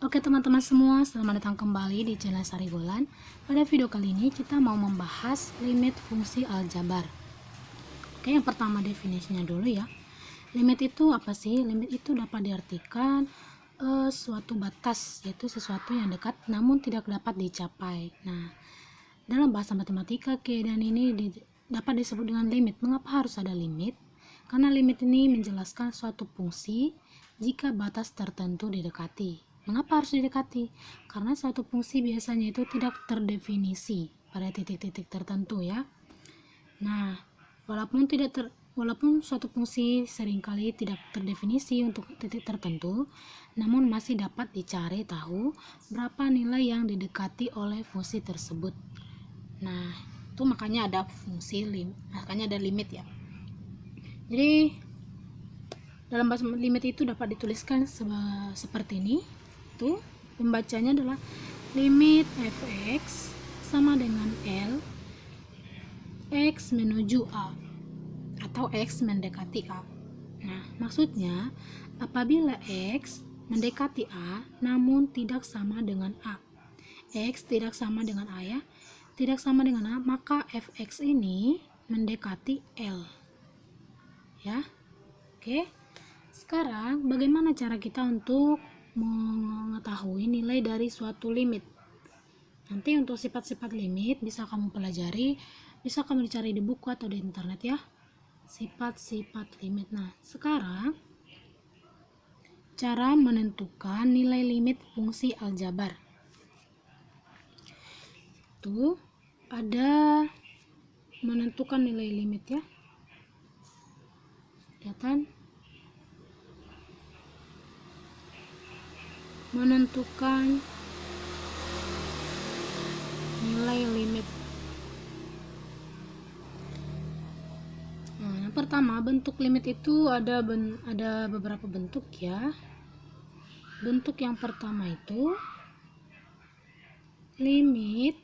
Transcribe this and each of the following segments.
Oke teman-teman semua, selamat datang kembali di channel Sarigolan. Pada video kali ini kita mau membahas limit fungsi aljabar. Oke, yang pertama definisinya dulu ya. Limit itu apa sih? Limit itu dapat diartikan suatu batas, yaitu sesuatu yang dekat namun tidak dapat dicapai. Nah, dalam bahasa matematika, keadaan ini dapat disebut dengan limit. Mengapa harus ada limit? Karena limit ini menjelaskan suatu fungsi jika batas tertentu didekati. Mengapa harus didekati? Karena suatu fungsi biasanya itu tidak terdefinisi pada titik-titik tertentu ya. Nah, walaupun suatu fungsi seringkali tidak terdefinisi untuk titik tertentu, namun masih dapat dicari tahu berapa nilai yang didekati oleh fungsi tersebut. Nah, itu makanya ada makanya ada limit ya. Jadi dalam bahasa limit itu dapat dituliskan seperti ini. Tuh, pembacanya adalah limit fx sama dengan L x menuju A atau x mendekati A. Nah, maksudnya apabila x mendekati A namun tidak sama dengan A, x tidak sama dengan A ya, tidak sama dengan A, maka fx ini mendekati L ya. Oke, sekarang bagaimana cara kita untuk mengetahui nilai dari suatu limit? Nanti untuk sifat-sifat limit bisa kamu pelajari, bisa kamu cari di buku atau di internet ya, sifat-sifat limit. Nah, sekarang cara menentukan nilai limit fungsi aljabar. Tuh, ada menentukan nilai limit ya. Ya kan? Menentukan nilai limit. Nah, yang pertama, bentuk limit itu ada beberapa bentuk ya. Bentuk yang pertama itu limit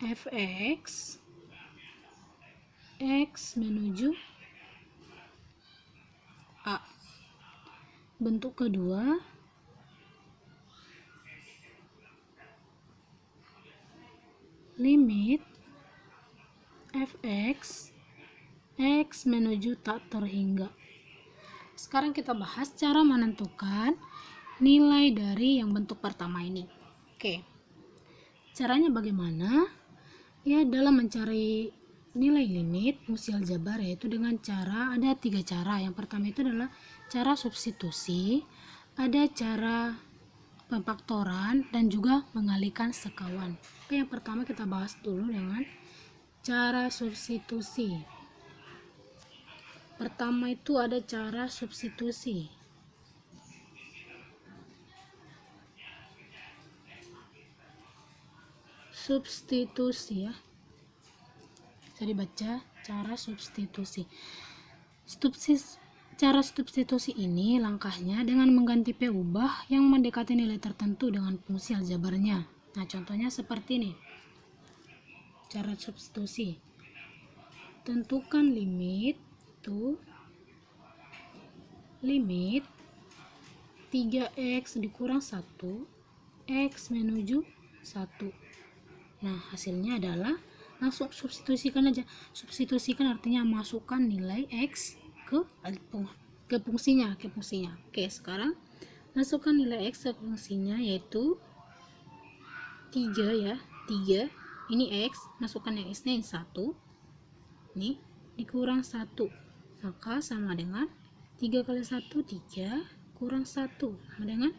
fx x menuju A. Bentuk kedua limit fx x menuju tak terhingga. Sekarang kita bahas cara menentukan nilai dari yang bentuk pertama ini. Oke, caranya bagaimana? Ya, dalam mencari nilai limit fungsi aljabar yaitu dengan ada 3 cara. Yang pertama itu adalah cara substitusi, ada cara pemfaktoran, dan juga mengalihkan sekawan. Oke, yang pertama kita bahas dulu dengan cara substitusi. Pertama itu ada cara substitusi. Substitusi ya. Bisa dibaca cara substitusi. Cara substitusi ini langkahnya dengan mengganti P ubah yang mendekati nilai tertentu dengan fungsi aljabarnya. Nah, contohnya seperti ini. Cara substitusi. Tentukan limit limit 3x dikurang 1 x menuju 1. Nah, hasilnya adalah langsung substitusikan aja. Substitusikan artinya masukkan nilai x ke fungsinya. Oke, sekarang masukkan nilai x ke fungsinya yaitu 3 ya. 3 ini x, masukkan yang x nya yang 1 ini dikurang 1, maka sama dengan 3 kali 1 3 kurang 1 sama dengan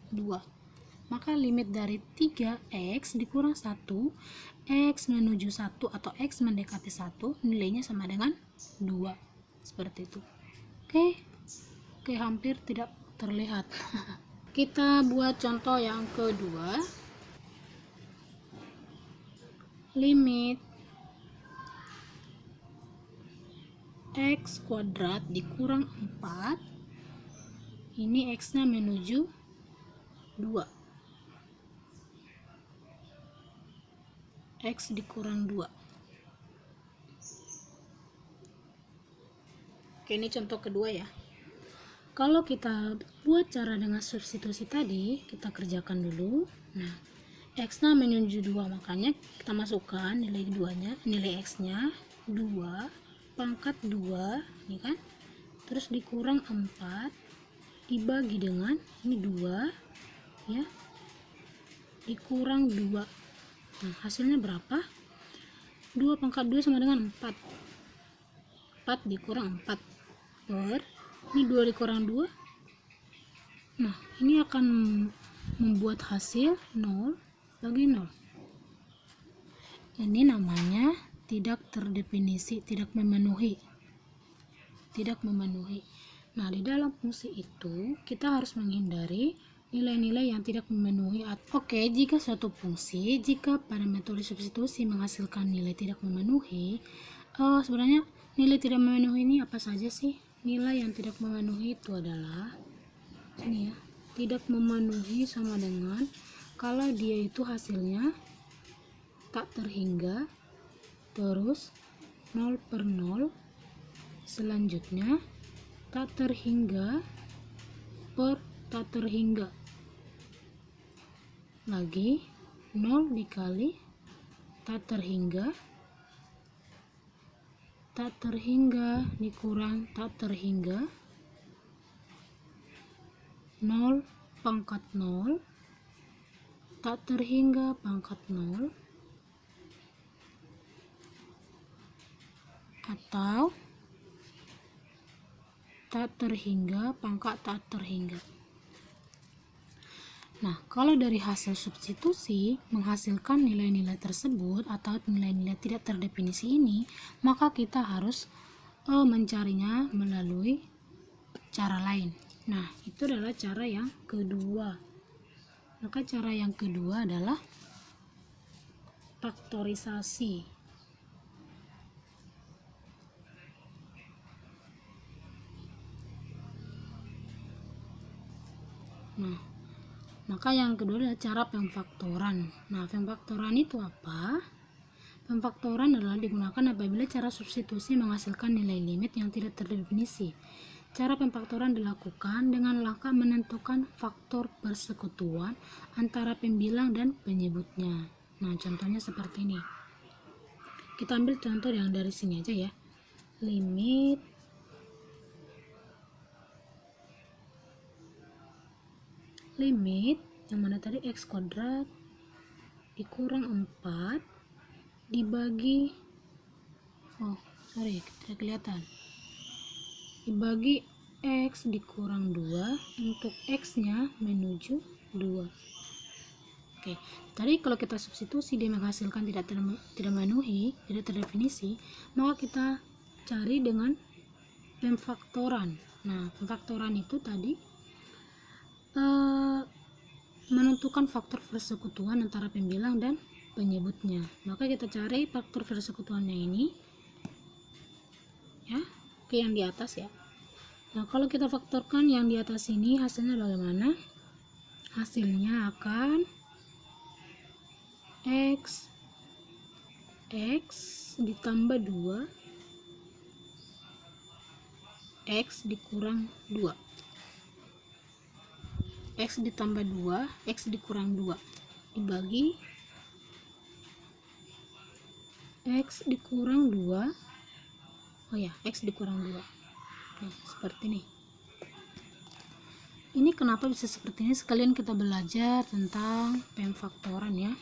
2. Maka limit dari 3x dikurang 1 x menuju 1 atau x mendekati 1 nilainya sama dengan 2. Seperti itu. Oke, hampir tidak terlihat. Kita buat contoh yang kedua. Limit x kuadrat dikurang 4 ini x nya menuju 2, x dikurang 2. Oke, ini contoh kedua ya. kalau kita buat cara dengan substitusi tadi, kita kerjakan dulu. Nah, x-nya menuju 2, makanya kita masukkan nilai duanya, nilai x-nya 2 pangkat 2, ini kan, terus dikurang 4 dibagi dengan ini 2 ya, dikurang 2. Nah, hasilnya berapa? 2 pangkat 2 sama dengan 4. 4 dikurang 4 per, ini 2 dikurang 2. Nah, ini akan membuat hasil 0 bagi 0. Ini namanya tidak terdefinisi, tidak memenuhi. Nah, di dalam fungsi itu kita harus menghindari nilai-nilai yang tidak memenuhi. Oke, jika suatu fungsi, jika pada metode substitusi menghasilkan nilai tidak memenuhi, sebenarnya nilai tidak memenuhi ini apa saja sih? Nilai yang tidak memenuhi itu adalah ini ya, tidak memenuhi sama dengan kalau dia itu hasilnya tak terhingga, terus 0 per 0, selanjutnya tak terhingga per tak terhingga, lagi 0 dikali tak terhingga dikurang tak terhingga, 0 pangkat 0 tak terhingga pangkat 0, atau tak terhingga pangkat tak terhingga. Nah, kalau dari hasil substitusi menghasilkan nilai-nilai tersebut atau nilai-nilai tidak terdefinisi ini, maka kita harus mencarinya melalui cara lain. Nah, itu adalah cara yang kedua. Maka cara yang kedua adalah faktorisasi. Nah, maka yang kedua adalah cara pemfaktoran. Nah, pemfaktoran itu apa? Pemfaktoran adalah digunakan apabila cara substitusi menghasilkan nilai limit yang tidak terdefinisi. Cara pemfaktoran dilakukan dengan langkah menentukan faktor persekutuan antara pembilang dan penyebutnya. Nah, contohnya seperti ini. Kita ambil contoh yang dari sini aja ya. Limit yang mana tadi x kuadrat dikurang 4 dibagi tidak kelihatan, dibagi x dikurang 2 untuk x nya menuju 2. Oke, tadi kalau kita substitusi dia menghasilkan tidak memenuhi, tidak terdefinisi, maka kita cari dengan pemfaktoran. Nah, pemfaktoran itu tadi menentukan faktor persekutuan antara pembilang dan penyebutnya. Maka kita cari faktor persekutuannya ini ya, ke yang di atas ya. Nah, kalau kita faktorkan yang di atas ini, hasilnya bagaimana? Hasilnya akan x ditambah 2 x dikurang 2, x ditambah 2 x dikurang 2 dibagi x dikurang 2, x dikurang 2. Nah, seperti ini. Ini kenapa bisa seperti ini? Sekalian kita belajar tentang pemfaktoran ya.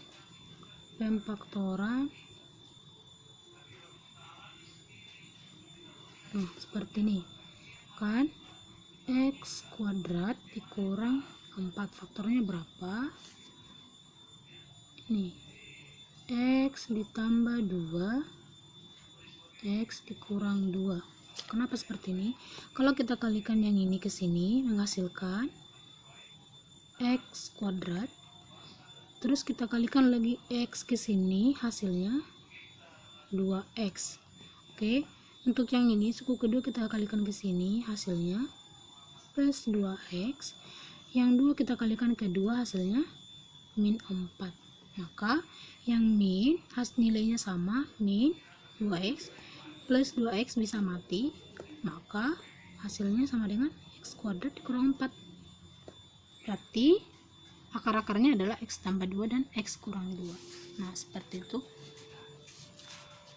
Pemfaktoran. Nah, seperti ini kan, x kuadrat dikurang 4, faktornya berapa? Ini x ditambah 2 x dikurang 2. Kenapa seperti ini? Kalau kita kalikan yang ini ke sini menghasilkan x kuadrat, terus kita kalikan lagi x ke sini, hasilnya 2x. Oke, untuk yang ini suku kedua kita kalikan ke sini, hasilnya plus 2x. Yang 2 kita kalikan ke 2, hasilnya min 4. Maka yang min nilainya sama, min 2x plus 2x bisa mati, maka hasilnya sama dengan X kuadrat dikurang 4. Berarti akar-akarnya adalah X tambah 2 dan X kurang 2. Nah, seperti itu.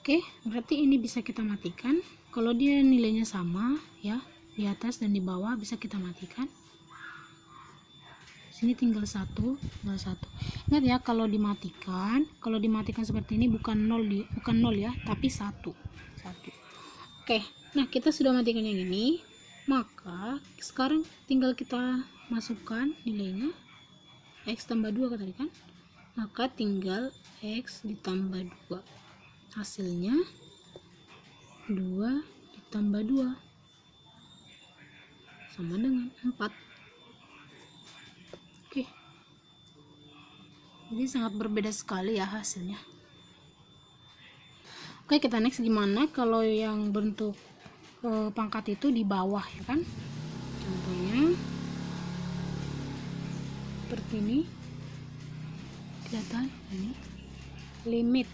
Oke, berarti ini bisa kita matikan. Kalau dia nilainya sama ya, di atas dan di bawah bisa kita matikan. Sini tinggal satu. Ingat ya, kalau dimatikan seperti ini bukan 0 ya, tapi 1. Oke, nah kita sudah matikan yang ini, maka sekarang tinggal kita masukkan nilainya. X tambah 2 tadi kan, maka tinggal X ditambah 2, hasilnya 2 ditambah 2 sama dengan 4. Oke, jadi sangat berbeda sekali ya hasilnya. Oke, kita next gimana kalau yang bentuk pangkat itu di bawah ya kan. Contohnya seperti ini, kelihatan ini limit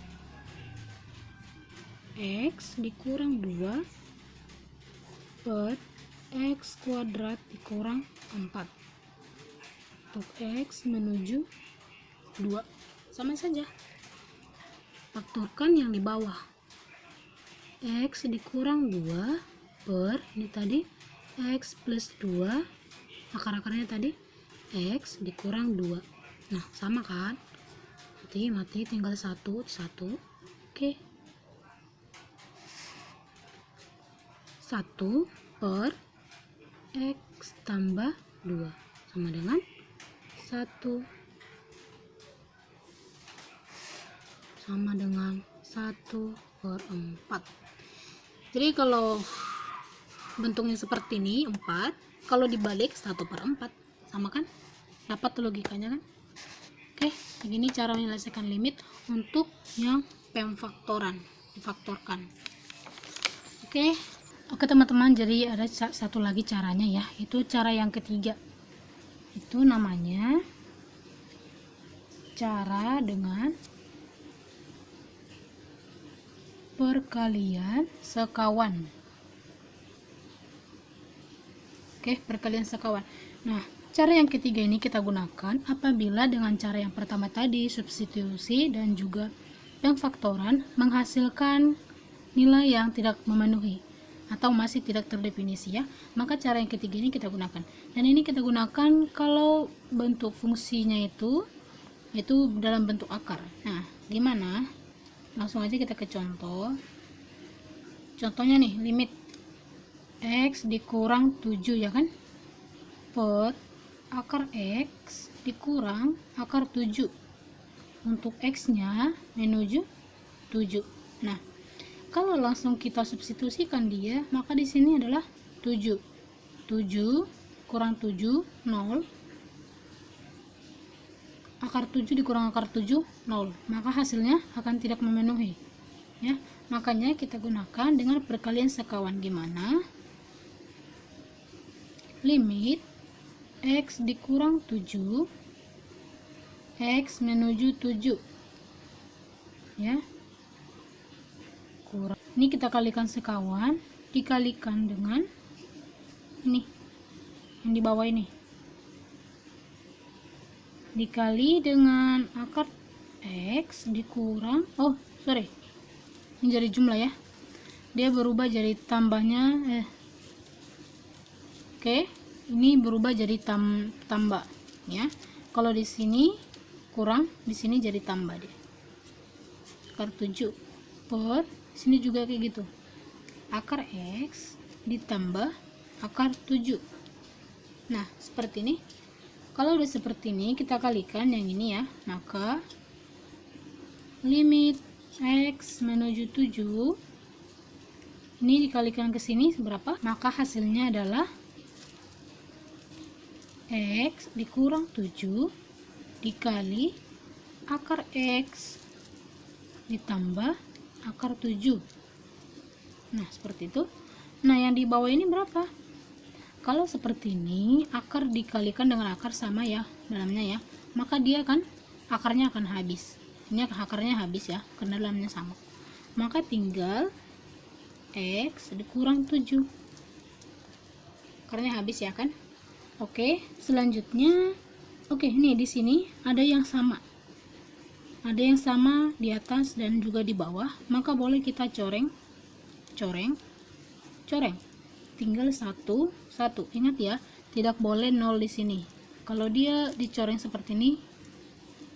X dikurang 2 per X kuadrat dikurang 4 untuk X menuju 2. Sama saja, faktorkan yang di bawah. X dikurang 2 per ini tadi X plus 2, akar-akarnya tadi X dikurang 2. Nah, sama kan, mati tinggal 1. Oke, 1 per X tambah 2 sama dengan 1 sama dengan 1 per 4. Jadi kalau bentuknya seperti ini 4, kalau dibalik 1 per 4, sama kan? Dapat logikanya kan? Oke, begini cara menyelesaikan limit untuk yang pemfaktoran, difaktorkan. Oke teman-teman, jadi ada satu lagi caranya ya, itu cara yang ketiga. Itu namanya cara dengan perkalian sekawan. Oke, perkalian sekawan. Nah, cara yang ketiga ini kita gunakan apabila dengan cara yang pertama tadi, substitusi dan juga pemfaktoran, menghasilkan nilai yang tidak memenuhi atau masih tidak terdefinisi ya, maka cara yang ketiga ini kita gunakan. Dan ini kita gunakan kalau bentuk fungsinya itu dalam bentuk akar. Nah, gimana? Langsung aja kita ke contoh. Contohnya nih, limit X dikurang 7 ya kan, per akar X dikurang akar 7 untuk X nya menuju 7. Nah, kalau langsung kita substitusikan dia, maka di sini adalah 7 kurang 7, 0. Akar 7 dikurang akar 7, 0. Maka hasilnya akan tidak memenuhi. Ya, makanya kita gunakan dengan perkalian sekawan. Gimana? Limit X dikurang 7, X menuju 7. Ya. Kurang. Ini kita kalikan sekawan, dikalikan dengan ini yang di bawah ini, dikali dengan akar X dikurang, ini jadi jumlah ya, dia berubah jadi tambahnya oke, ini berubah jadi tambah ya. Kalau di sini kurang, di sini jadi tambah dia, akar 7 per sini juga kayak gitu, akar X ditambah akar 7. Nah, seperti ini. Kalau udah seperti ini, kita kalikan yang ini ya, maka limit X menuju 7 ini dikalikan ke sini berapa, maka hasilnya adalah X dikurang 7 dikali akar X ditambah akar 7. Nah, seperti itu. Nah, yang di bawah ini berapa? Kalau seperti ini, akar dikalikan dengan akar sama ya dalamnya ya, maka dia kan akarnya akan habis. Ini akarnya habis ya, karena dalamnya sama. Maka tinggal X dikurang 7. akarnya habis ya kan. Oke, selanjutnya nih di sini ada yang sama. Ada yang sama di atas dan juga di bawah, maka boleh kita coreng. Tinggal satu. Ingat ya, tidak boleh 0 di sini. Kalau dia dicoreng seperti ini,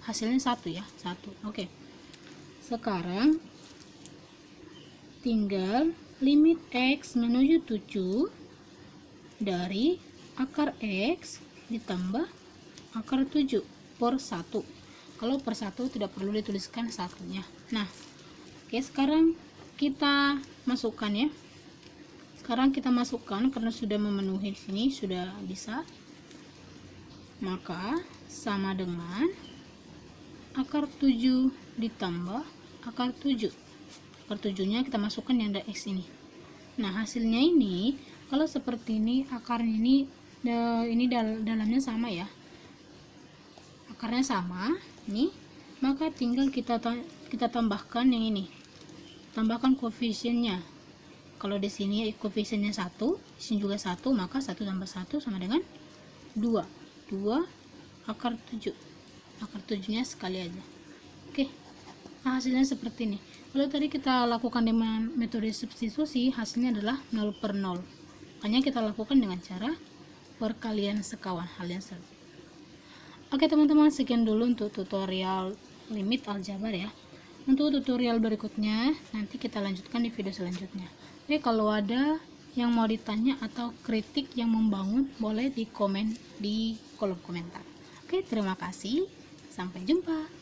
hasilnya 1 ya, 1. Oke. Sekarang tinggal limit X menuju 7 dari akar X ditambah akar 7 per 1. Kalau per 1 tidak perlu dituliskan satunya. Nah, oke, sekarang kita masukkan ya. Sekarang kita masukkan karena sudah memenuhi sini, sudah bisa. Maka sama dengan akar 7 ditambah akar 7. Akar 7-nya kita masukkan yang ada X ini. Nah, hasilnya ini kalau seperti ini, akarnya ini dalamnya sama ya. Akarnya sama, ini, maka tinggal kita tambahkan yang ini. Tambahkan koefisiennya. Kalau di sini koefisiennya 1, di sini juga 1, maka 1 tambah 1 sama dengan 2. 2 akar 7. Akar 7-nya sekali aja. Oke. Nah, hasilnya seperti ini. Kalau tadi kita lakukan dengan metode substitusi, hasilnya adalah 0 per 0. Makanya kita lakukan dengan cara perkalian sekawan, hal yang sama. Oke teman-teman, sekian dulu untuk tutorial limit aljabar ya. Untuk tutorial berikutnya nanti kita lanjutkan di video selanjutnya. Oke, kalau ada yang mau ditanya atau kritik yang membangun, boleh di komen di kolom komentar. Oke, terima kasih. Sampai jumpa.